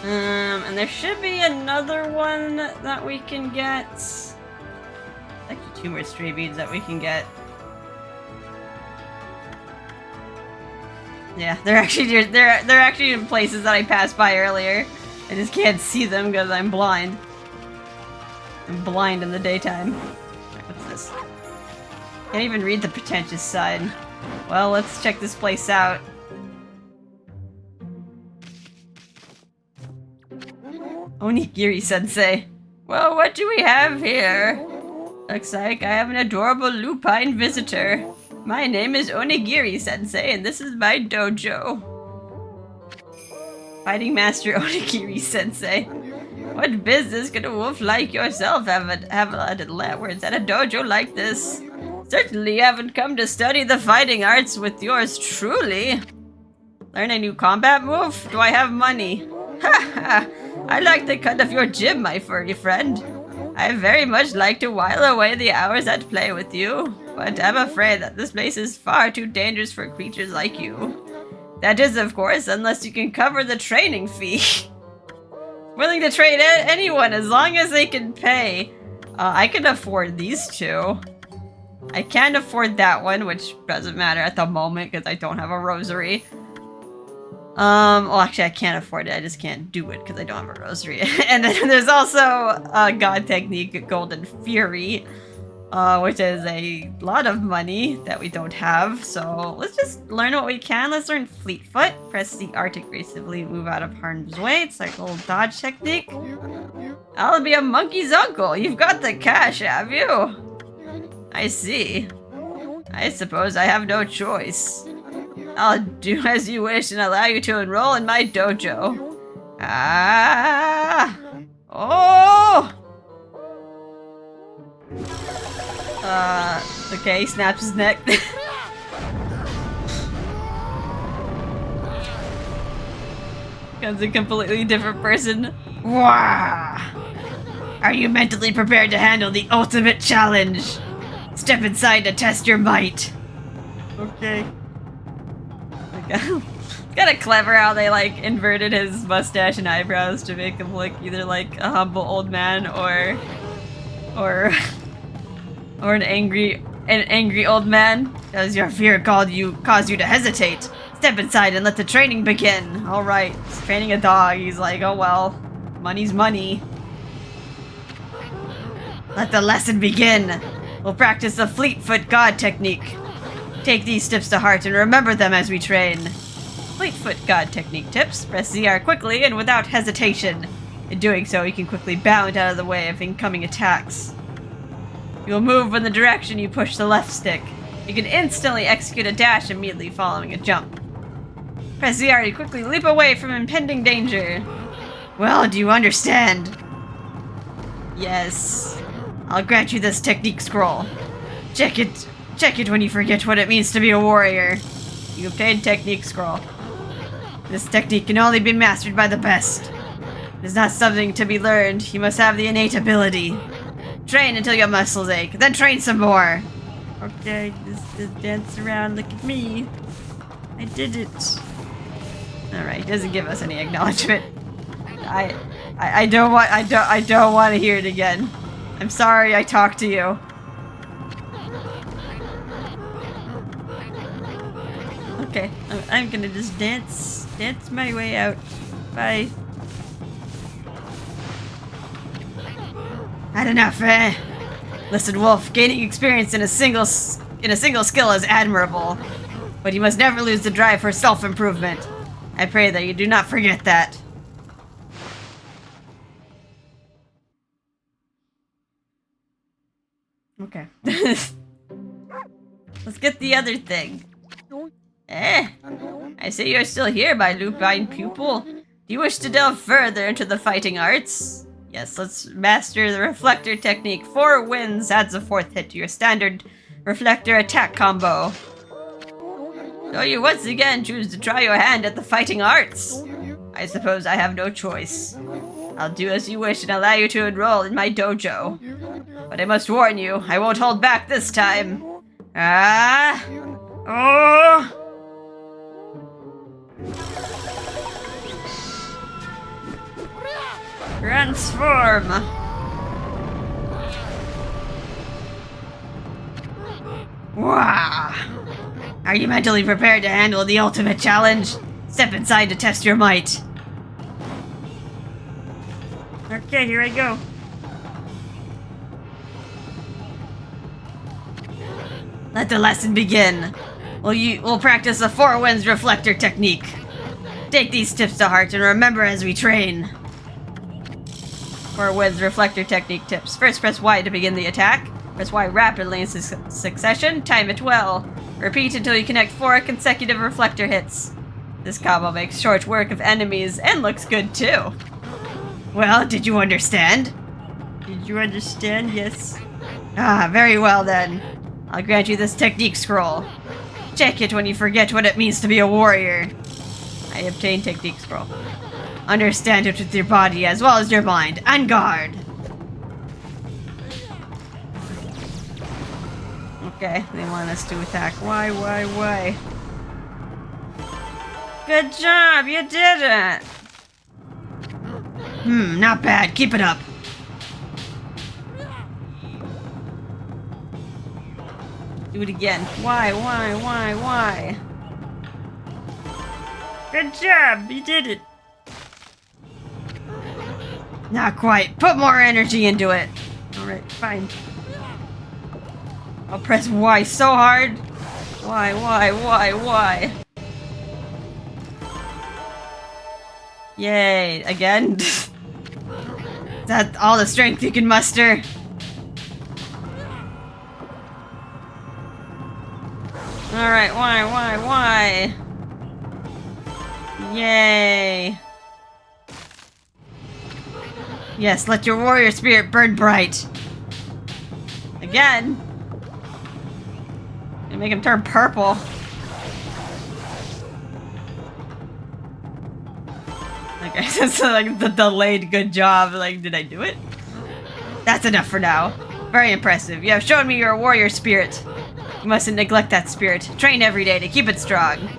And there should be another one that we can get. Actually, 2 more stray beads that we can get. Yeah, they're actually in places that I passed by earlier. I just can't see them because I'm blind. I'm blind in the daytime. What's this? Can't even read the pretentious sign. Well, let's check this place out. Onigiri-sensei. Well, what do we have here? Looks like I have an adorable lupine visitor. My name is Onigiri-sensei, and this is my dojo. Fighting Master Onigiri-sensei. What business could a wolf like yourself have words at a dojo like this? Certainly you haven't come to study the fighting arts with yours truly. Learn a new combat move? Do I have money? Ha ha! I like the cut of your jib, my furry friend. I very much like to while away the hours at play with you, but I'm afraid that this place is far too dangerous for creatures like you. That is, of course, unless you can cover the training fee. Willing to trade anyone as long as they can pay. I can afford these 2. I can't afford that one, which doesn't matter at the moment because I don't have a rosary. Well, actually, I can't afford it. I just can't do it because I don't have a rosary. And then there's also God Technique Golden Fury, which is a lot of money that we don't have. So let's just learn what we can. Let's learn Fleetfoot. Press the R to aggressively move out of harm's way. It's like a little dodge technique. I'll be a monkey's uncle. You've got the cash, have you? I see. I suppose I have no choice. I'll do as you wish and allow you to enroll in my dojo. Ah! Oh! Okay, he snaps his neck. Becomes a completely different person. Wah! Are you mentally prepared to handle the ultimate challenge? Step inside to test your might. Okay. It's kind of clever how they like inverted his mustache and eyebrows to make him look either like a humble old man or an angry old man. Does your fear cause you to hesitate? Step inside and let the training begin. All right, he's training a dog. He's like, oh well, money's money. Let the lesson begin. We'll practice the Fleetfoot God technique. Take these tips to heart and remember them as we train. Fleetfoot God technique tips. Press ZR quickly and without hesitation. In doing so, you can quickly bound out of the way of incoming attacks. You'll move in the direction you push the left stick. You can instantly execute a dash immediately following a jump. Press ZR to quickly leap away from impending danger. Well, do you understand? Yes. I'll grant you this technique scroll. Check it when you forget what it means to be a warrior. You obtained technique scroll. This technique can only be mastered by the best. It is not something to be learned. You must have the innate ability. Train until your muscles ache, then train some more. Okay, just dance around. Look at me. I did it. All right, doesn't give us any acknowledgement. I don't want to hear it again. I'm sorry I talked to you. Okay, I'm gonna just dance my way out. Bye. Had enough, eh? Listen, Wolf, gaining experience in a single skill is admirable, but you must never lose the drive for self-improvement. I pray that you do not forget that. Okay. Let's get the other thing. Eh? I see you're still here, my lupine pupil. Do you wish to delve further into the fighting arts? Yes, let's master the reflector technique. 4 wins adds a 4th hit to your standard reflector attack combo. So you once again choose to try your hand at the fighting arts. I suppose I have no choice. I'll do as you wish and allow you to enroll in my dojo. But I must warn you, I won't hold back this time. Ah! Oh! Transform! Wow! Are you mentally prepared to handle the ultimate challenge? Step inside to test your might. Okay, here I go. Let the lesson begin. We'll practice the Four Winds Reflector technique. Take these tips to heart and remember as we train. Four Winds Reflector technique tips. First, press Y to begin the attack. Press Y rapidly in succession. Time it well. Repeat until you connect 4 consecutive reflector hits. This combo makes short work of enemies and looks good too. Well, did you understand? Did you understand? Yes. Ah, very well then. I'll grant you this technique scroll. Check it when you forget what it means to be a warrior. I obtained technique scroll. Understand it with your body as well as your mind. On guard! Okay, they want us to attack. Why? Good job, you did it! Not bad. Keep it up. Do it again. Why? Good job, you did it. Not quite. Put more energy into it. Alright, fine. I'll press Y so hard. Why? Yay, again? Is that all the strength you can muster? Alright, why? Yay. Yes, let your warrior spirit burn bright. Again. You make him turn purple. Okay, that's like the delayed good job. Like, did I do it? That's enough for now. Very impressive. You have shown me your warrior spirit. You mustn't neglect that spirit. Train every day to keep it strong.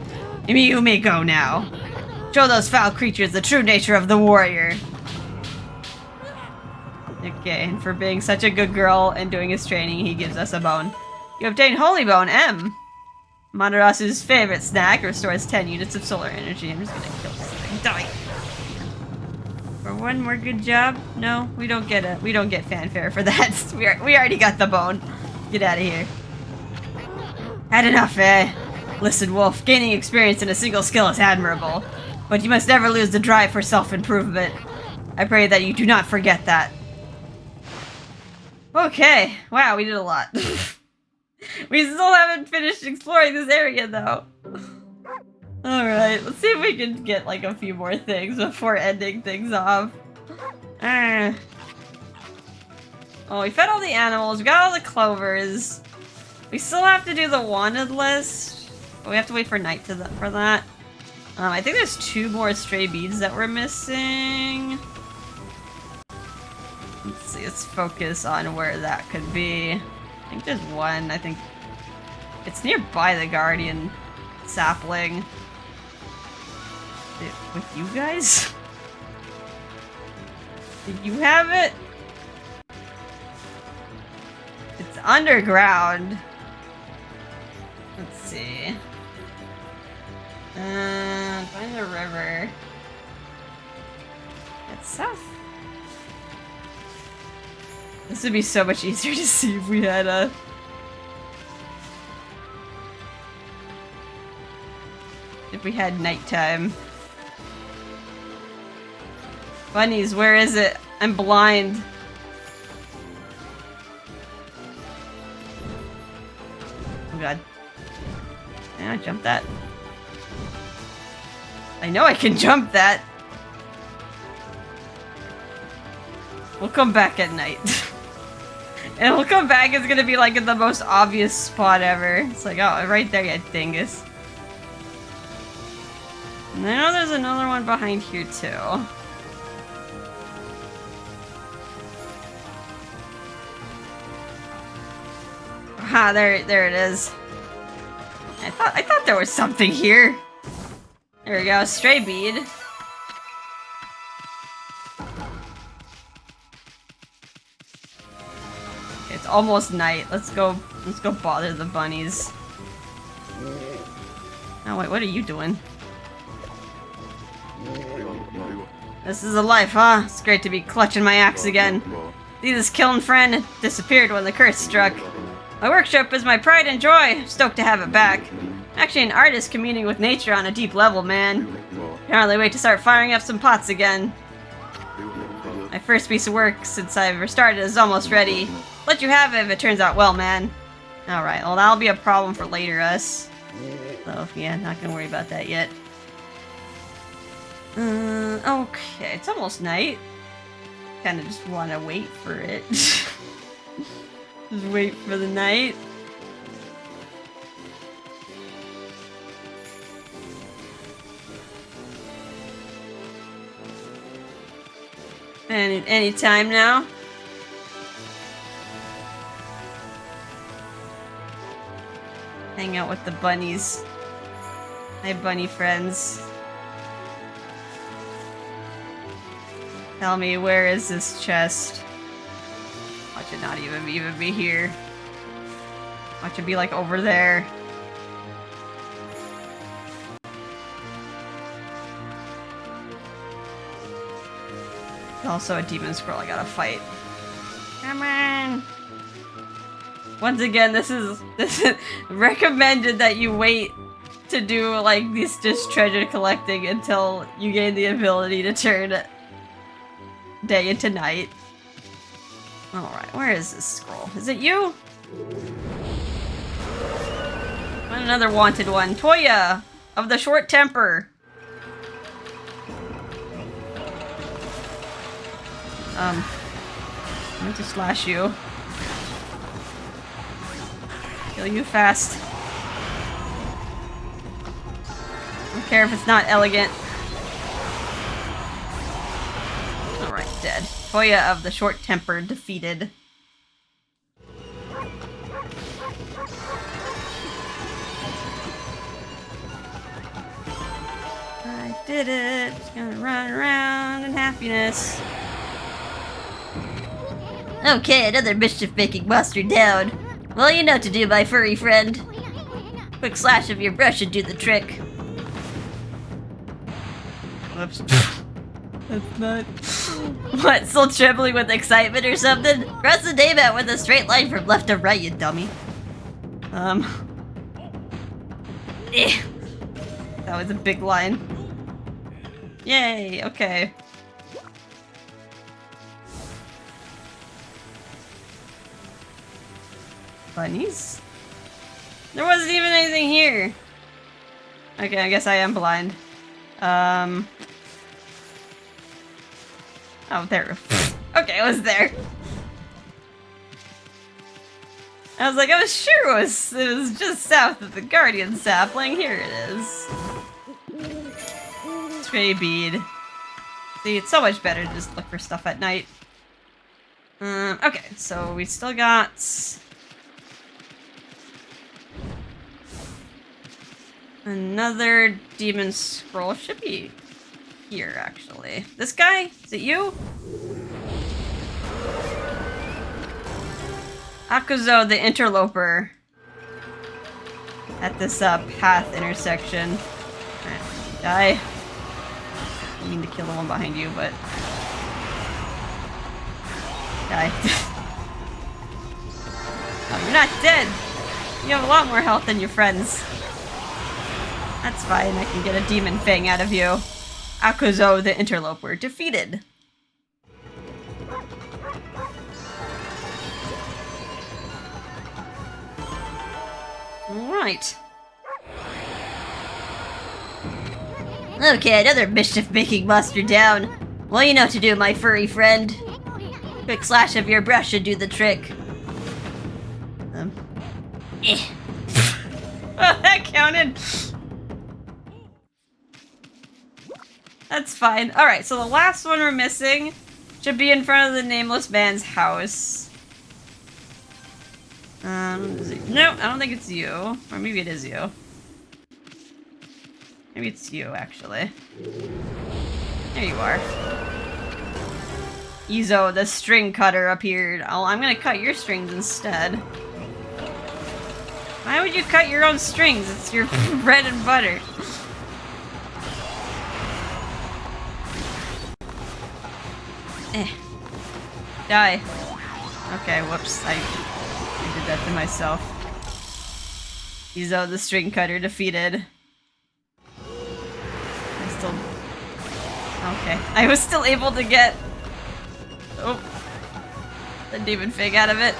You may go now. Show those foul creatures the true nature of the warrior. Okay, and for being such a good girl and doing his training, he gives us a bone. You obtain Holy Bone M. Madarasu's favorite snack, restores 10 units of solar energy. I'm just gonna kill this thing. Die! For one more good job? No, we don't get fanfare for that. We already got the bone. Get out of here. Had enough, eh? Listen, Wolf, gaining experience in a single skill is admirable, but you must never lose the drive for self-improvement. I pray that you do not forget that. Okay, wow, we did a lot. We still haven't finished exploring this area, though. Alright, let's see if we can get, like, a few more things before ending things off. Oh, we fed all the animals, we got all the clovers. We still have to do the wanted list. But we have to wait for night for that. I think there's 2 more stray beads that we're missing. Let's see, let's focus on where that could be. I think there's one. I think it's nearby the guardian sapling. With you guys? Did you have it? It's underground. Let's see. Find the river. It's south. This would be so much easier to see if we had a... If we had nighttime. Bunnies, where is it? I'm blind. Oh god. Can I jump that? I know I can jump that. We'll come back at night. And we'll come back, it's gonna be like in the most obvious spot ever. It's like, oh, right there, you dingus. And I know there's another one behind here too. Ah, there it is. I thought there was something here. There we go, stray bead. It's almost night. Let's go bother the bunnies. Oh wait, what are you doing? This is a life, huh? It's great to be clutching my axe again. See, this kiln friend disappeared when the curse struck. My workshop is my pride and joy. Stoked to have it back. Actually an artist communing with nature on a deep level, man. Can't hardly wait to start firing up some pots again. My first piece of work since I've restarted is almost ready. Let you have it if it turns out well, man. Alright, well that'll be a problem for later us. So yeah, not gonna worry about that yet. Okay, it's almost night. Kinda just wanna wait for it. Just wait for the night. Any time now. Hang out with the bunnies. My bunny friends. Tell me, where is this chest? Watch it not even be here. Watch it be like over there. Also a demon scroll I gotta fight. Come on! Once again, this is recommended that you wait to do like this just treasure collecting until you gain the ability to turn day into night. Alright, where is this scroll? Is it you? Another wanted one. Toya of the short temper. I'm going to slash you. Kill you fast. Don't care if it's not elegant. Alright, dead. Toya of the short temper defeated. I did it. Just gonna run around in happiness. Okay, another mischief-making monster down. Well, you know what to do, my furry friend. Quick slash of your brush should do the trick. Whoops. That's not... What, still trembling with excitement or something? Cross the name out with a straight line from left to right, you dummy. That was a big line. Yay, okay. Bunnies? There wasn't even anything here. Okay, I guess I am blind. Oh, there. Okay, it was there. I was like, I was sure it was just south of the Guardian sapling. Here it is. Stray bead. See, it's so much better to just look for stuff at night. Okay, so we still got... another demon scroll. Should be here, actually. This guy? Is it you? Akuzo the Interloper. At this, path intersection. Alright, die. I mean to kill the one behind you, but... die. Oh, you're not dead! You have a lot more health than your friends. That's fine, I can get a demon fang out of you. Akuzo the Interloper defeated. Alright. Okay, another mischief-making monster down. Well, you know what to do, my furry friend. Quick slash of your brush should do the trick. Oh, that counted! That's fine. Alright, so the last one we're missing should be in front of the nameless man's house. No, I don't think it's you. Or maybe it is you. Maybe it's you, actually. There you are. Izo, the string cutter appeared. Oh, I'm gonna cut your strings instead. Why would you cut your own strings? It's your bread and butter. Die. Okay, whoops. I did that to myself. Izo, the string cutter, defeated. Okay. I was still able to get... Oh. The demon fig out of it.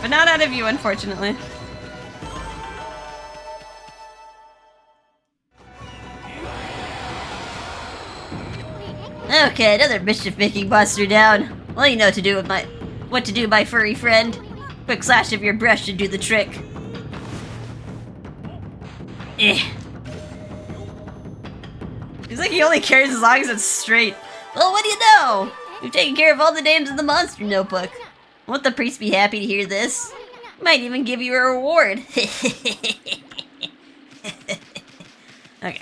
But not out of you, unfortunately. Okay, another mischief-making monster down. Well, you know what to do with what to do, my furry friend. Quick slash of your brush should do the trick. He's like he only cares as long as it's straight. Well, what do you know? We've taken care of all the names in the monster notebook. Won't the priest be happy to hear this? Might even give you a reward. Okay.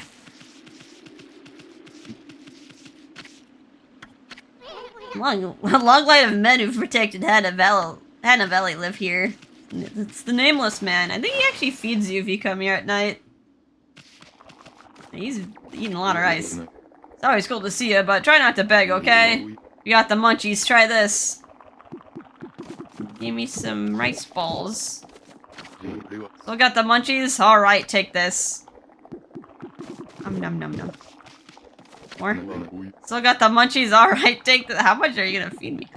Long line of men who've protected Hana Valley live here. It's the Nameless Man. I think he actually feeds you if you come here at night. He's eating a lot of rice. It's always cool to see you, but try not to beg, okay? You got the munchies, try this. Give me some rice balls. Still got the munchies? Alright, take this. Nom nom nom. More? Still got the munchies? Alright, take the- How much are you gonna feed me?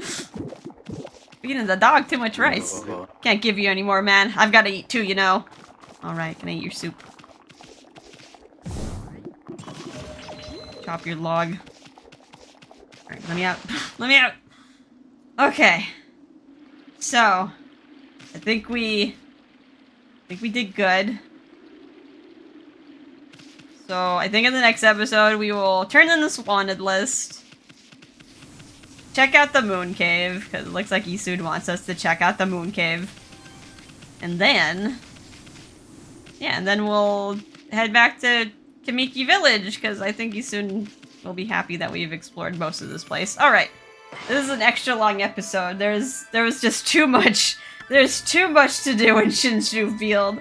Feeding the dog too much rice. Can't give you any more, man. I've gotta eat too, you know. Alright, can I eat your soup? Chop your log. Alright, let me out. Let me out! Okay. So, I think we did good. So, I think in the next episode we will turn in this wanted list. Check out the moon cave, because it looks like Isud wants us to check out the moon cave. And then... yeah, and then we'll head back to Kamiki Village, because I think Isud will be happy that we've explored most of this place. Alright. This is an extra long episode. There was just too much. There's too much to do in Shinshu Field.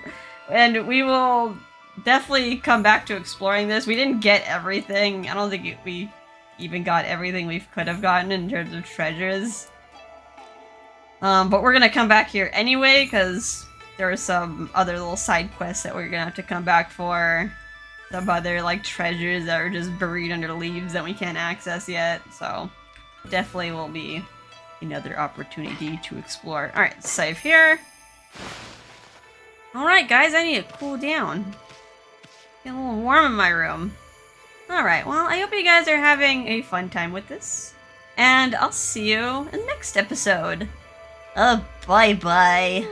And we will definitely come back to exploring this. We didn't get everything. I don't think we even got everything we could have gotten in terms of treasures. But we're gonna come back here anyway, because there are some other little side quests that we're gonna have to come back for. Some other, like, treasures that are just buried under leaves that we can't access yet, so... definitely will be another opportunity to explore. Alright, save here. Alright guys, I need to cool down. Get a little warm in my room. Alright, well, I hope you guys are having a fun time with this. And I'll see you in the next episode. Bye-bye.